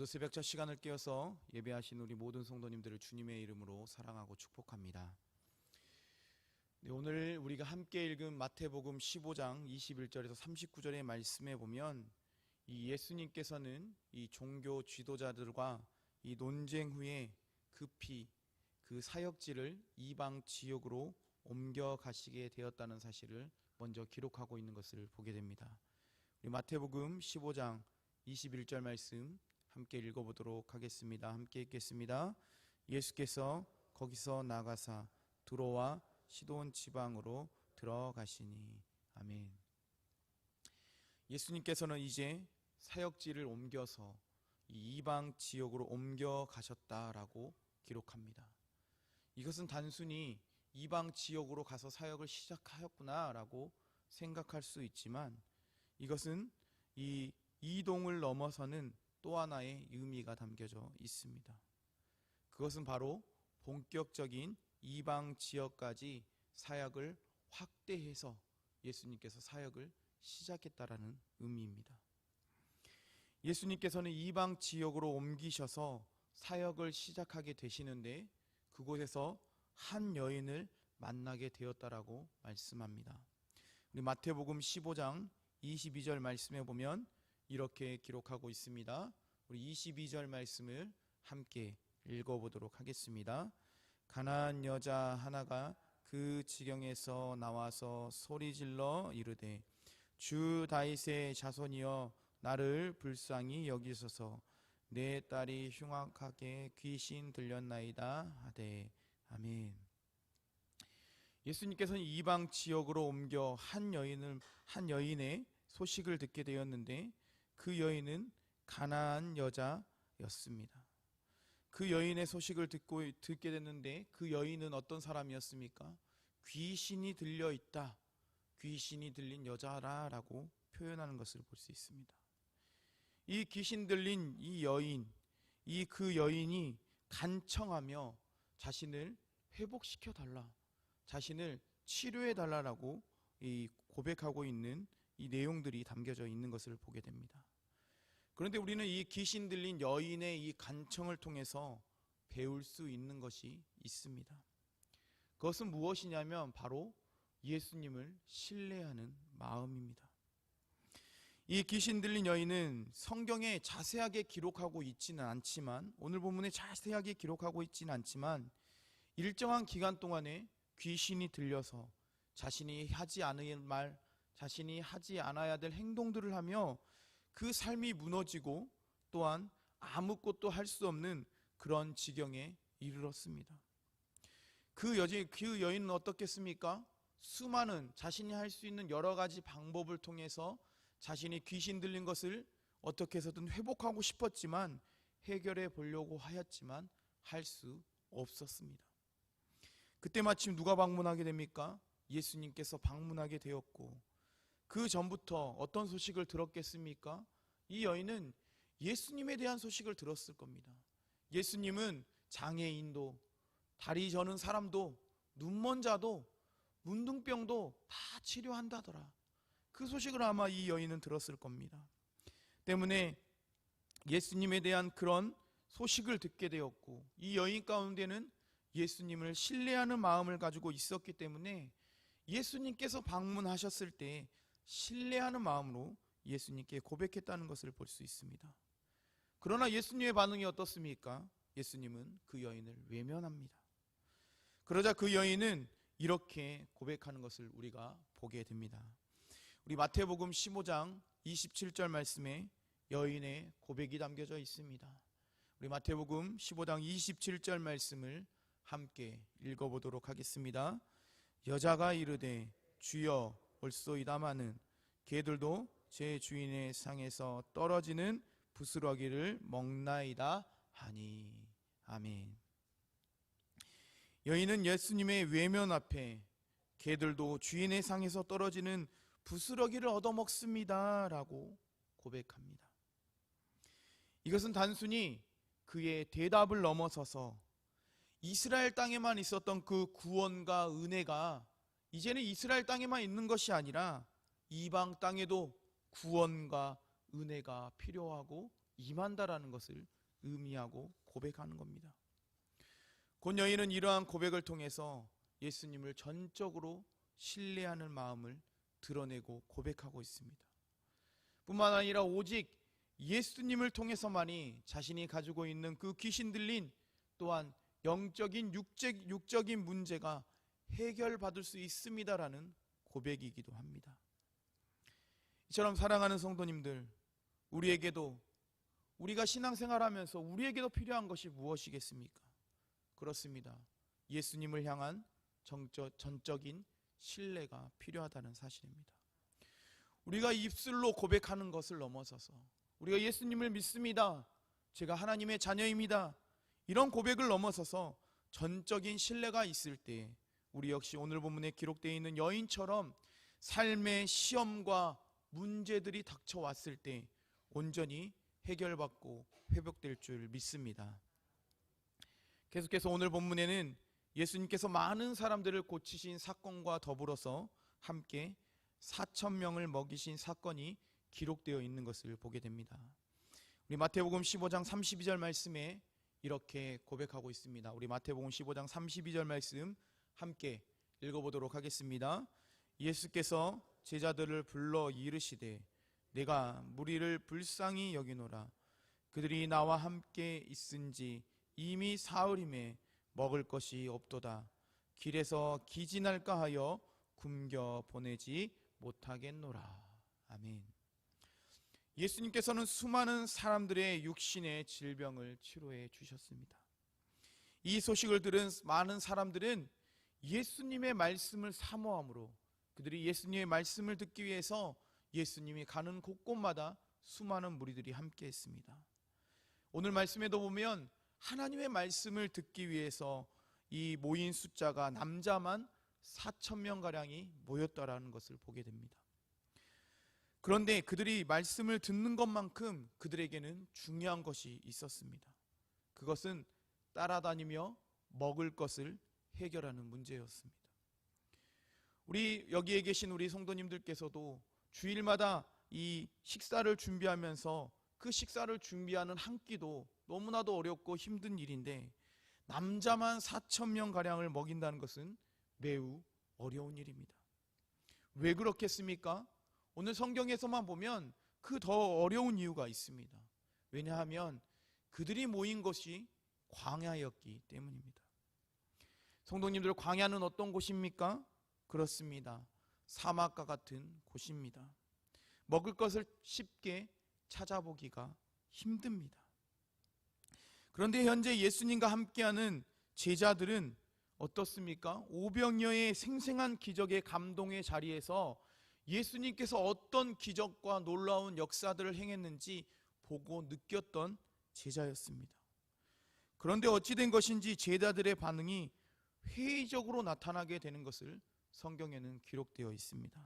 오늘도 새벽 첫 시간을 깨어서 예배하신 우리 모든 성도님들을 주님의 이름으로 사랑하고 축복합니다. 네, 오늘 우리가 함께 읽은 마태복음 15장 21절에서 39절의 말씀에 보면 이 예수님께서는 이 종교 지도자들과 이 논쟁 후에 급히 그 사역지를 이방 지역으로 옮겨 가시게 되었다는 사실을 먼저 기록하고 있는 것을 보게 됩니다. 우리 마태복음 15장 21절 말씀 함께 읽어보도록 하겠습니다. 함께 읽겠습니다. 예수께서 거기서 나가사 두로와 시돈 지방으로 들어가시니. 아멘. 예수님께서는 이제 사역지를 옮겨서 이 이방 지역으로 옮겨 가셨다라고 기록합니다. 이것은 단순히 이방 지역으로 가서 사역을 시작하였구나라고 생각할 수 있지만 이것은 이 이동을 넘어서는 또 하나의 의미가 담겨져 있습니다. 그것은 바로 본격적인 이방 지역까지 사역을 확대해서 예수님께서 사역을 시작했다라는 의미입니다. 예수님께서는 이방 지역으로 옮기셔서 사역을 시작하게 되시는데 그곳에서 한 여인을 만나게 되었다라고 말씀합니다. 우리 마태복음 15장 22절 말씀에 보면 이렇게 기록하고 있습니다. 우리 22절 말씀을 함께 읽어보도록 하겠습니다. 가나안 여자 하나가 그 지경에서 나와서 소리질러 이르되 주 다윗의 자손이여 나를 불쌍히 여기소서 내 딸이 흉악하게 귀신 들렸나이다 하되. 아멘. 예수님께서는 이방 지역으로 옮겨 한 여인의 소식을 듣게 되었는데 그 여인은 가나안 여자였습니다. 그 여인의 소식을 듣게 됐는데 그 여인은 어떤 사람이었습니까? 귀신이 들려 있다, 귀신이 들린 여자라고 표현하는 것을 볼 수 있습니다. 이 귀신 들린 이 여인, 그 여인이 간청하며 자신을 회복시켜 달라, 자신을 치료해 달라라고 고백하고 있는 이 내용들이 담겨져 있는 것을 보게 됩니다. 그런데 우리는 이 귀신 들린 여인의 이 간청을 통해서 배울 수 있는 것이 있습니다. 그것은 무엇이냐면 바로 예수님을 신뢰하는 마음입니다. 이 귀신 들린 여인은 성경에 자세하게 기록하고 있지는 않지만, 오늘 본문에 자세하게 기록하고 있지는 않지만 일정한 기간 동안에 귀신이 들려서 자신이 하지 않을 말, 자신이 하지 않아야 될 행동들을 하며 그 삶이 무너지고 또한 아무것도 할 수 없는 그런 지경에 이르렀습니다. 그 여인은 어떻겠습니까? 수많은 자신이 할 수 있는 여러 가지 방법을 통해서 자신이 귀신 들린 것을 어떻게 해서든 회복하고 싶었지만 해결해 보려고 하였지만 할 수 없었습니다. 그때 마침 누가 방문하게 됩니까? 예수님께서 방문하게 되었고 그 전부터 어떤 소식을 들었겠습니까? 이 여인은 예수님에 대한 소식을 들었을 겁니다. 예수님은 장애인도, 다리 저는 사람도, 눈먼 자도, 문둥병도 다 치료한다더라. 그 소식을 아마 이 여인은 들었을 겁니다. 때문에 예수님에 대한 그런 소식을 듣게 되었고 이 여인 가운데는 예수님을 신뢰하는 마음을 가지고 있었기 때문에 예수님께서 방문하셨을 때 신뢰하는 마음으로 예수님께 고백했다는 것을 볼 수 있습니다. 그러나 예수님의 반응이 어떻습니까? 예수님은 그 여인을 외면합니다. 그러자 그 여인은 이렇게 고백하는 것을 우리가 보게 됩니다. 우리 마태복음 15장 27절 말씀에 여인의 고백이 담겨져 있습니다. 우리 마태복음 15장 27절 말씀을 함께 읽어보도록 하겠습니다. 여자가 이르되 주여 올소이다마는 개들도 제 주인의 상에서 떨어지는 부스러기를 먹나이다 하니. 아멘. 여인은 예수님의 외면 앞에 개들도 주인의 상에서 떨어지는 부스러기를 얻어먹습니다 라고 고백합니다. 이것은 단순히 그의 대답을 넘어서서 이스라엘 땅에만 있었던 그 구원과 은혜가 이제는 이스라엘 땅에만 있는 것이 아니라 이방 땅에도 구원과 은혜가 필요하고 임한다라는 것을 의미하고 고백하는 겁니다. 곧 여인은 이러한 고백을 통해서 예수님을 전적으로 신뢰하는 마음을 드러내고 고백하고 있습니다. 뿐만 아니라 오직 예수님을 통해서만이 자신이 가지고 있는 그 귀신 들린 또한 영적인 육적인 문제가 해결받을 수 있습니다라는 고백이기도 합니다. 이처럼 사랑하는 성도님들, 우리에게도 우리가 신앙생활하면서 우리에게도 필요한 것이 무엇이겠습니까? 그렇습니다. 예수님을 향한 전적인 신뢰가 필요하다는 사실입니다. 우리가 입술로 고백하는 것을 넘어서서 우리가 예수님을 믿습니다, 제가 하나님의 자녀입니다, 이런 고백을 넘어서서 전적인 신뢰가 있을 때 우리 역시 오늘 본문에 기록되어 있는 여인처럼 삶의 시험과 문제들이 닥쳐왔을 때 온전히 해결받고 회복될 줄 믿습니다. 계속해서 오늘 본문에는 예수님께서 많은 사람들을 고치신 사건과 더불어서 함께 4,000명을 먹이신 사건이 기록되어 있는 것을 보게 됩니다. 우리 마태복음 15장 32절 말씀에 이렇게 고백하고 있습니다. 우리 마태복음 15장 32절 말씀 함께 읽어보도록 하겠습니다. 예수께서 제자들을 불러 이르시되 내가 무리를 불쌍히 여기노라. 그들이 나와 함께 있은지 이미 사흘임에 먹을 것이 없도다. 길에서 기진할까 하여 굶겨 보내지 못하겠노라. 아멘. 예수님께서는 수많은 사람들의 육신의 질병을 치료해 주셨습니다. 이 소식을 들은 많은 사람들은 예수님의 말씀을 사모함으로 그들이 예수님의 말씀을 듣기 위해서 예수님이 가는 곳곳마다 수많은 무리들이 함께 했습니다. 오늘 말씀에도 보면 하나님의 말씀을 듣기 위해서 이 모인 숫자가 남자만 4,000명가량이 모였다라는 것을 보게 됩니다. 그런데 그들이 말씀을 듣는 것만큼 그들에게는 중요한 것이 있었습니다. 그것은 따라다니며 먹을 것을 해결하는 문제였습니다. 우리 여기에 계신 우리 성도님들께서도 주일마다 이 식사를 준비하면서 그 식사를 준비하는 한 끼도 너무나도 어렵고 힘든 일인데 남자만 4,000명가량을 먹인다는 것은 매우 어려운 일입니다. 왜 그렇겠습니까? 오늘 성경에서만 보면 그 더 어려운 이유가 있습니다. 왜냐하면 그들이 모인 것이 광야였기 때문입니다. 성도님들, 광야는 어떤 곳입니까? 그렇습니다. 사막과 같은 곳입니다. 먹을 것을 쉽게 찾아보기가 힘듭니다. 그런데 현재 예수님과 함께하는 제자들은 어떻습니까? 오병이어의 생생한 기적의 감동의 자리에서 예수님께서 어떤 기적과 놀라운 역사들을 행했는지 보고 느꼈던 제자였습니다. 그런데 어찌된 것인지 제자들의 반응이 회의적으로 나타나게 되는 것을 성경에는 기록되어 있습니다.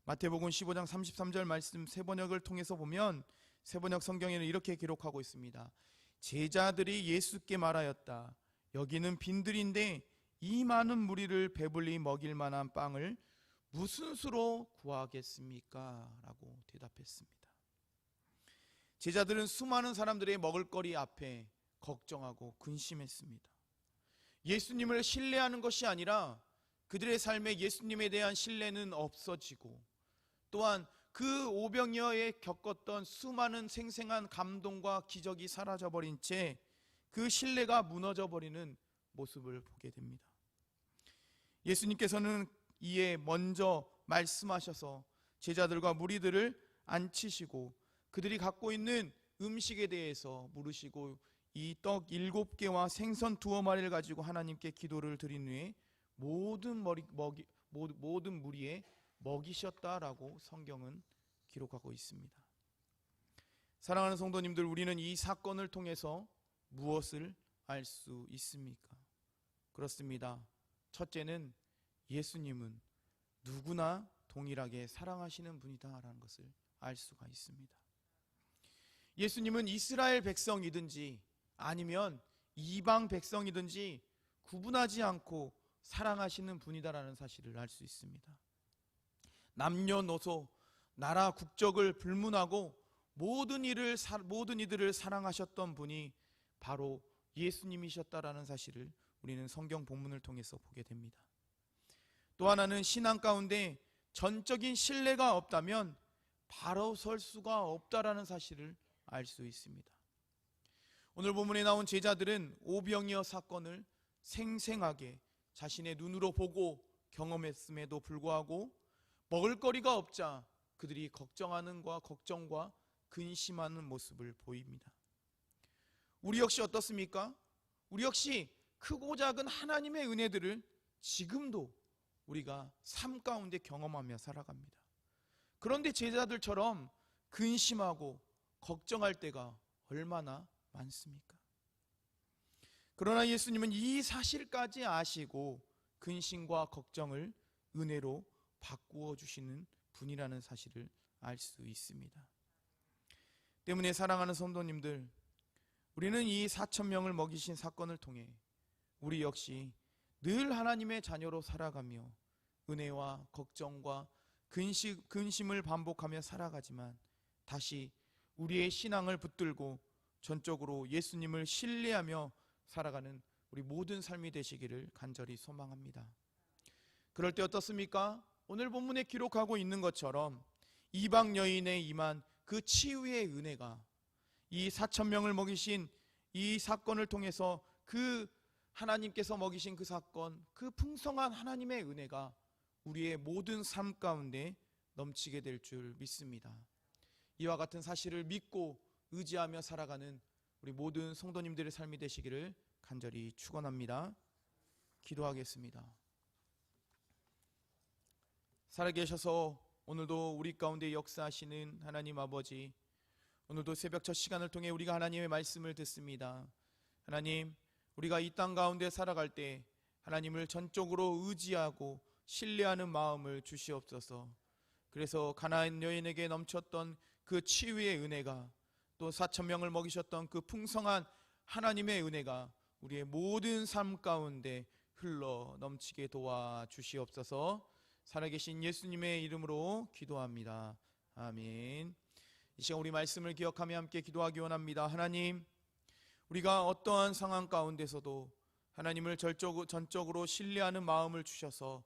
마태복음 15장 33절 말씀 세번역을 통해서 보면 세번역 성경에는 이렇게 기록하고 있습니다. 제자들이 예수께 말하였다. 여기는 빈들인데 이 많은 무리를 배불리 먹일 만한 빵을 무슨 수로 구하겠습니까? 라고 대답했습니다. 제자들은 수많은 사람들의 먹을거리 앞에 걱정하고 근심했습니다. 예수님을 신뢰하는 것이 아니라 그들의 삶에 예수님에 대한 신뢰는 없어지고 또한 그 오병이어에 겪었던 수많은 생생한 감동과 기적이 사라져버린 채 그 신뢰가 무너져버리는 모습을 보게 됩니다. 예수님께서는 이에 먼저 말씀하셔서 제자들과 무리들을 앉히시고 그들이 갖고 있는 음식에 대해서 물으시고 이 떡 7개와 생선 2마리를 가지고 하나님께 기도를 드린 후에 모든 무리에 먹이셨다라고 성경은 기록하고 있습니다. 사랑하는 성도님들, 우리는 이 사건을 통해서 무엇을 알 수 있습니까? 그렇습니다. 첫째는 예수님은 누구나 동일하게 사랑하시는 분이다라는 것을 알 수가 있습니다. 예수님은 이스라엘 백성이든지 아니면 이방 백성이든지 구분하지 않고 사랑하시는 분이다라는 사실을 알 수 있습니다. 남녀노소, 나라 국적을 불문하고 모든 이들을 사랑하셨던 분이 바로 예수님이셨다라는 사실을 우리는 성경 본문을 통해서 보게 됩니다. 또 하나는 신앙 가운데 전적인 신뢰가 없다면 바로 설 수가 없다라는 사실을 알 수 있습니다. 오늘 본문에 나온 제자들은 오병이어 사건을 생생하게 자신의 눈으로 보고 경험했음에도 불구하고 먹을거리가 없자 그들이 걱정과 근심하는 모습을 보입니다. 우리 역시 어떻습니까? 우리 역시 크고 작은 하나님의 은혜들을 지금도 우리가 삶 가운데 경험하며 살아갑니다. 그런데 제자들처럼 근심하고 걱정할 때가 얼마나 많습니까? 그러나 예수님은 이 사실까지 아시고 근심과 걱정을 은혜로 바꾸어 주시는 분이라는 사실을 알 수 있습니다. 때문에 사랑하는 성도님들, 우리는 이 4,000명을 먹이신 사건을 통해 우리 역시 늘 하나님의 자녀로 살아가며 은혜와 걱정과 근심을 반복하며 살아가지만 다시 우리의 신앙을 붙들고 전적으로 예수님을 신뢰하며 살아가는 우리 모든 삶이 되시기를 간절히 소망합니다. 그럴 때 어떻습니까? 오늘 본문에 기록하고 있는 것처럼 이방 여인에 임한 그 치유의 은혜가 이 4,000명을 먹이신 이 사건을 통해서 그 하나님께서 먹이신 그 사건, 그 풍성한 하나님의 은혜가 우리의 모든 삶 가운데 넘치게 될 줄 믿습니다. 이와 같은 사실을 믿고 의지하며 살아가는 우리 모든 성도님들의 삶이 되시기를 간절히 축원합니다. 기도하겠습니다. 살아계셔서 오늘도 우리 가운데 역사하시는 하나님 아버지, 오늘도 새벽 첫 시간을 통해 우리가 하나님의 말씀을 듣습니다. 하나님, 우리가 이 땅 가운데 살아갈 때 하나님을 전적으로 의지하고 신뢰하는 마음을 주시옵소서. 그래서 가나안 여인에게 넘쳤던 그 치유의 은혜가, 또 4,000명을 먹이셨던 그 풍성한 하나님의 은혜가 우리의 모든 삶 가운데 흘러 넘치게 도와 주시옵소서. 살아계신 예수님의 이름으로 기도합니다. 아멘. 이 시간 우리 말씀을 기억하며 함께 기도하기 원합니다. 하나님, 우리가 어떠한 상황 가운데서도 하나님을 전적으로 신뢰하는 마음을 주셔서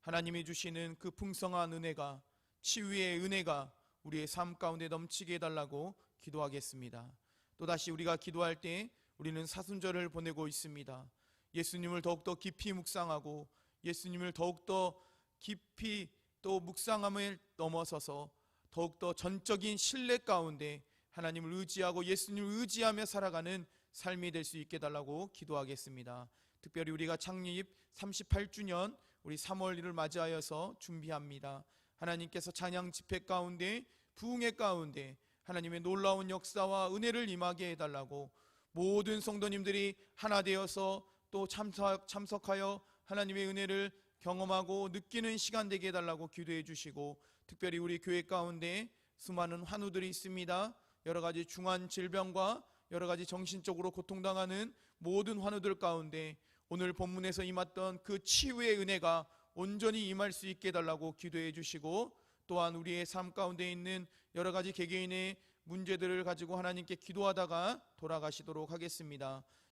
하나님이 주시는 그 풍성한 은혜가, 치유의 은혜가 우리의 삶 가운데 넘치게 해달라고 기도하겠습니다. 또다시 우리가 기도할 때 우리는 사순절을 보내고 있습니다. 예수님을 더욱더 깊이 묵상하고 예수님을 더욱더 깊이 또 묵상함을 넘어서서 더욱더 전적인 신뢰 가운데 하나님을 의지하고 예수님을 의지하며 살아가는 삶이 될 수 있게 해달라고 기도하겠습니다. 특별히 우리가 창립 38주년 우리 3월 1을 맞이하여서 준비합니다. 하나님께서 찬양 집회 가운데, 부흥회 가운데 하나님의 놀라운 역사와 은혜를 임하게 해달라고, 모든 성도님들이 하나 되어서 또 참석하여 하나님의 은혜를 경험하고 느끼는 시간 되게 해달라고 기도해 주시고, 특별히 우리 교회 가운데 수많은 환우들이 있습니다. 여러 가지 중한 질병과 여러 가지 정신적으로 고통당하는 모든 환우들 가운데 오늘 본문에서 임했던 그 치유의 은혜가 온전히 임할 수 있게 해달라고 기도해 주시고, 또한 우리의 삶 가운데 있는 여러 가지 개개인의 문제들을 가지고 하나님께 기도하다가 돌아가시도록 하겠습니다.